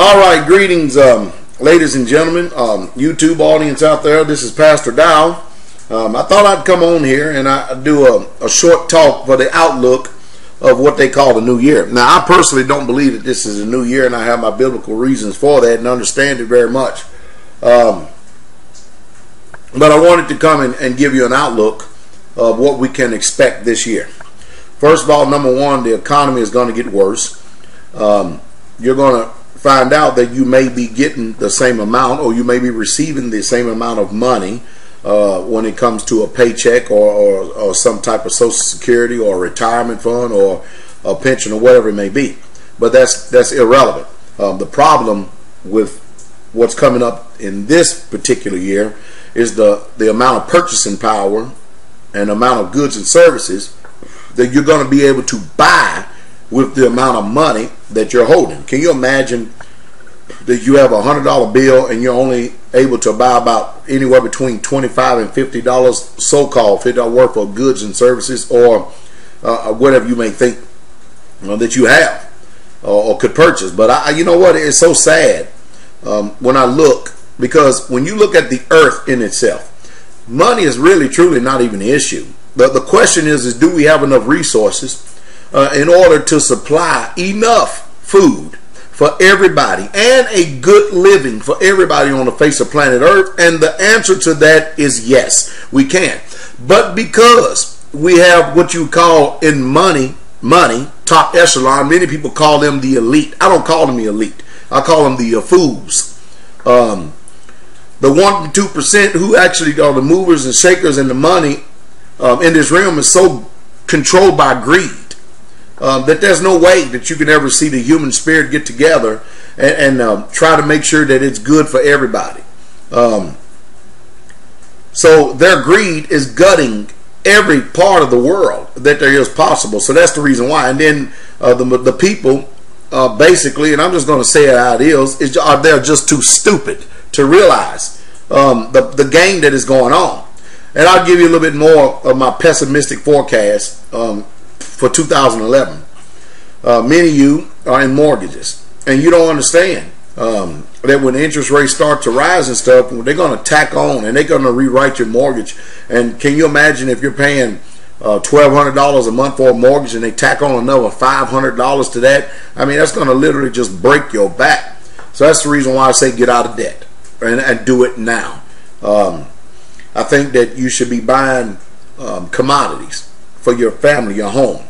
All right, greetings, ladies and gentlemen, YouTube audience out there. This is Pastor Dow. I thought I'd come on here and I do a short talk for the outlook of what they call the new year. Now, I personally don't believe that this is a new year, and I have my biblical reasons for that and understand it very much. But I wanted to come and give you an outlook of what we can expect this year. First of all, number one, the economy is going to get worse. You're going to find out that you may be getting the same amount, or you may be receiving the same amount of money when it comes to a paycheck or some type of Social Security or a retirement fund or a pension or whatever it may be. But that's irrelevant. The problem with what's coming up in this particular year is the amount of purchasing power and amount of goods and services that you're going to be able to buy with the amount of money that you're holding. Can you imagine that you have a $100 bill and you're only able to buy about anywhere between $25 and $50, so-called $50 worth of goods and services, or whatever you may think that you have or could purchase? But you know what? It's so sad when I look, because when you look at the earth in itself, money is really truly not even the issue. The question is do we have enough resources in order to supply enough food for everybody and a good living for everybody on the face of planet Earth? And the answer to that is yes, we can. But because we have what you call in money, top echelon, many people call them the elite. I don't call them the elite. I call them the fools. The 1% to 2% who actually are the movers and shakers in the money in this realm is so controlled by greed that there's no way that you can ever see the human spirit get together and try to make sure that it's good for everybody. So their greed is gutting every part of the world that there is possible. So that's the reason why. And then the people basically, and I'm just going to say it how it is they're just too stupid to realize the game that is going on. And I'll give you a little bit more of my pessimistic forecast for 2011. Many of you are in mortgages, and you don't understand that when interest rates start to rise and stuff, they're going to tack on and they're going to rewrite your mortgage. And can you imagine if you're paying $1,200 a month for a mortgage and they tack on another $500 to that? I mean, that's going to literally just break your back. So that's the reason why I say get out of debt and do it now. I think that you should be buying commodities for your family, your home.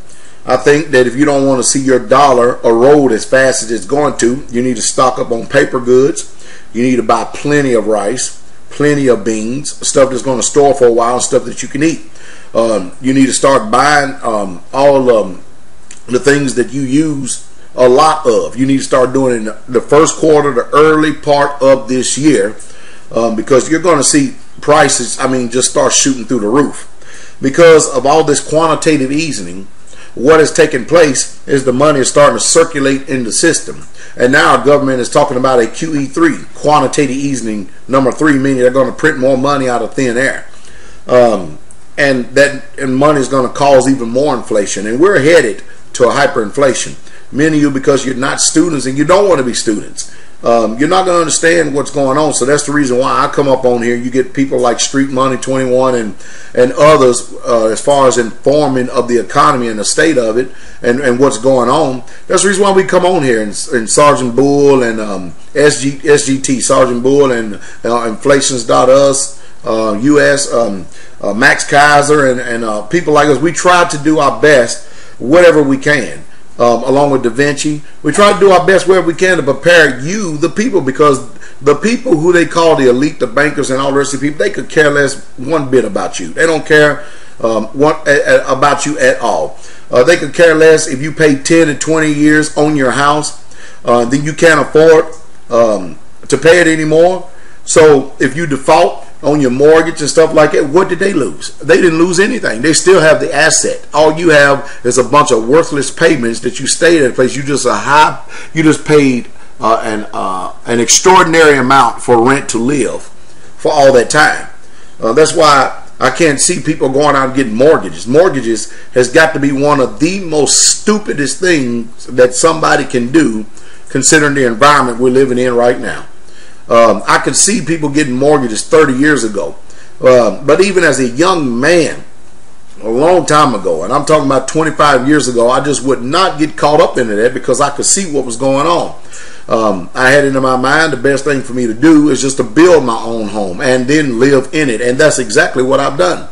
I think that if you don't want to see your dollar erode as fast as it's going to, you need to stock up on paper goods. You need to buy plenty of rice, plenty of beans, stuff that's going to store for a while, stuff that you can eat. You need to start buying all the things that you use a lot of. You need to start doing it in the first quarter, the early part of this year, because you're going to see prices, just start shooting through the roof. Because of all this quantitative easing, what has taken place is the money is starting to circulate in the system. And now our government is talking about a QE3, quantitative easing number 3, meaning they're going to print more money out of thin air. And money is going to cause even more inflation. And we're headed to a hyperinflation. Many of you, because you're not students and you don't want to be students, you're not going to understand what's going on. So that's the reason why I come up on here. You get people like Street Money 21 and others as far as informing of the economy and the state of it and what's going on. That's the reason why we come on here, and Sergeant Bull and SGT, Sergeant Bull and Inflations.us, US, Max Kaiser and people like us. We try to do our best whatever we can. Along with Da Vinci, we try to do our best wherever we can to prepare you, the people, because the people who they call the elite, the bankers and all the rest of the people, they could care less one bit about you. They don't care about you at all. They could care less if you pay 10 and 20 years on your house, then you can't afford to pay it anymore. So if you default on your mortgage and stuff like that, what did they lose? They didn't lose anything. They still have the asset. All you have is a bunch of worthless payments that you stayed at a place. You just paid an extraordinary amount for rent to live for all that time. That's why I can't see people going out and getting mortgages. Mortgages has got to be one of the most stupidest things that somebody can do considering the environment we're living in right now. I could see people getting mortgages 30 years ago. But even as a young man, a long time ago, and I'm talking about 25 years ago, I just would not get caught up into that because I could see what was going on. I had it in my mind the best thing for me to do is just to build my own home and then live in it. And that's exactly what I've done.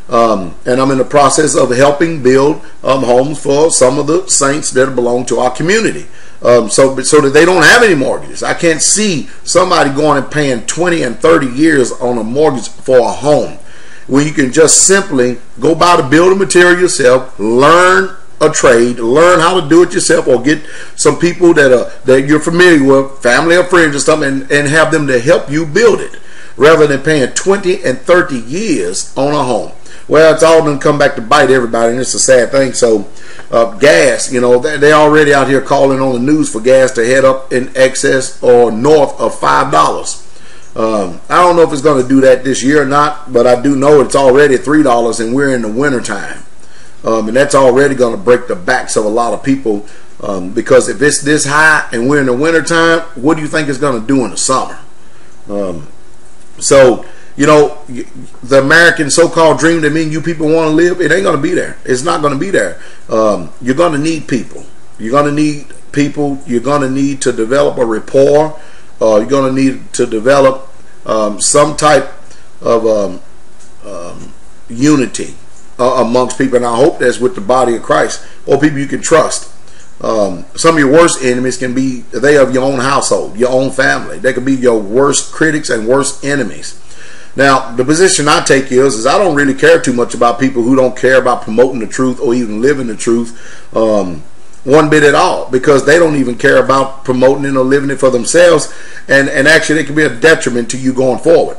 And I'm in the process of helping build homes for some of the saints that belong to our community. So that they don't have any mortgages. I can't see somebody going and paying 20 and 30 years on a mortgage for a home when you can just simply go buy the building material yourself, learn a trade, learn how to do it yourself, or get some people that you're familiar with, family or friends or something, and have them to help you build it, rather than paying 20 and 30 years on a home. Well, it's all done come back to bite everybody, and it's a sad thing. So gas, you know, they're already out here calling on the news for gas to head up in excess or north of $5. I don't know if it's going to do that this year or not, but I do know it's already $3, and we're in the winter time. And that's already going to break the backs of a lot of people, because if it's this high and we're in the winter time, what do you think it's going to do in the summer? So, you know, the American so-called dream that me and you people want to live, it ain't going to be there. It's not going to be there. You're going to need people. You're going to need people. You're going to need to develop a rapport. You're going to need to develop some type of unity amongst people. And I hope that's with the body of Christ, or people you can trust. Some of your worst enemies can be they of your own household, your own family. They could be your worst critics and worst enemies. Now, the position I take is I don't really care too much about people who don't care about promoting the truth or even living the truth one bit at all, because they don't even care about promoting it or living it for themselves, and actually it can be a detriment to you going forward.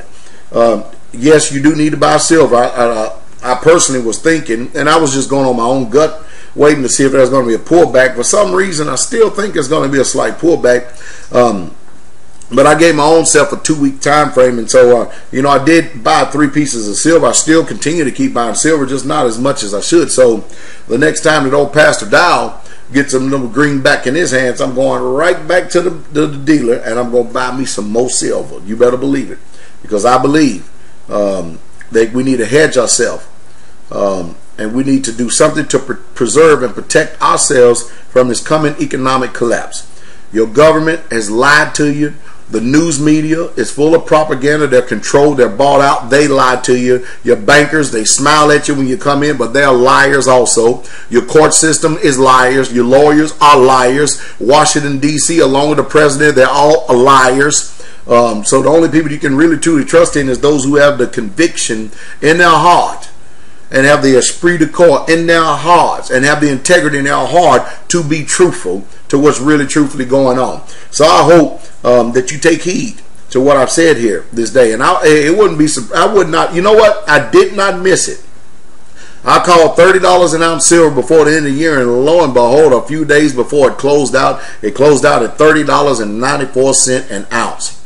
Yes, you do need to buy silver. I personally was thinking, and I was just going on my own gut, waiting to see if there's going to be a pullback. For some reason, I still think it's going to be a slight pullback. But I gave my own self a 2-week time frame, and so you know, I did buy 3 pieces of silver. I still continue to keep buying silver, just not as much as I should. So the next time that old Pastor Dow gets some little greenback in his hands, I'm going right back to the dealer, and I'm going to buy me some more silver. You better believe it, because I believe that we need to hedge ourselves, and we need to do something to preserve and protect ourselves from this coming economic collapse. Your government has lied to you. The news media is full of propaganda. They're controlled. They're bought out. They lie to you. Your bankers, they smile at you when you come in, but they're liars also. Your court system is liars. Your lawyers are liars. Washington, D.C., along with the president, they're all liars. So the only people you can really truly trust in is those who have the conviction in their heart, and have the esprit de corps in their hearts, and have the integrity in their heart to be truthful to what's really truthfully going on. So I hope that you take heed to what I've said here this day. And I would not, you know what? I did not miss it. I called $30 an ounce silver before the end of the year, and lo and behold, a few days before it closed out at $30.94 an ounce.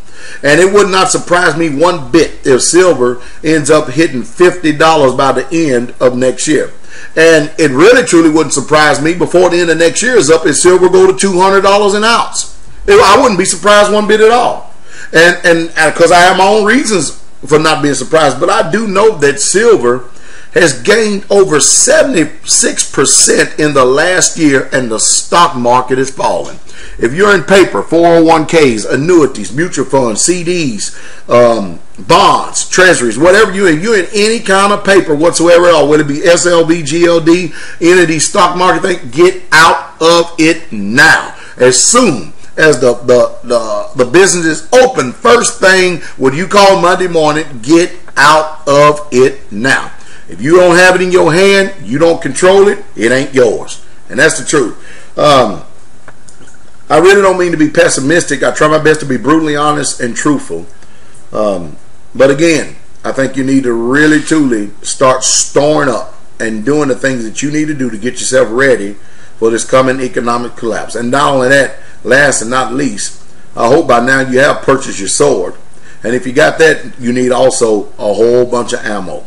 And it would not surprise me one bit if silver ends up hitting $50 by the end of next year. And it really truly wouldn't surprise me before the end of next year is up if silver go to $200 an ounce. I wouldn't be surprised one bit at all. And because I have my own reasons for not being surprised, but I do know that silver has gained over 76% in the last year, and the stock market is falling. If you're in paper, 401ks, annuities, mutual funds, CDs, bonds, treasuries, whatever you're in any kind of paper whatsoever, or whether it be SLB, GLD, any of these stock market things, get out of it now. As soon as the business is open, first thing what you call Monday morning, get out of it now. If you don't have it in your hand, you don't control it, it ain't yours. And that's the truth. I really don't mean to be pessimistic. I try my best to be brutally honest and truthful. But again, I think you need to really, truly start storing up and doing the things that you need to do to get yourself ready for this coming economic collapse. And not only that, last and not least, I hope by now you have purchased your sword. And if you got that, you need also a whole bunch of ammo.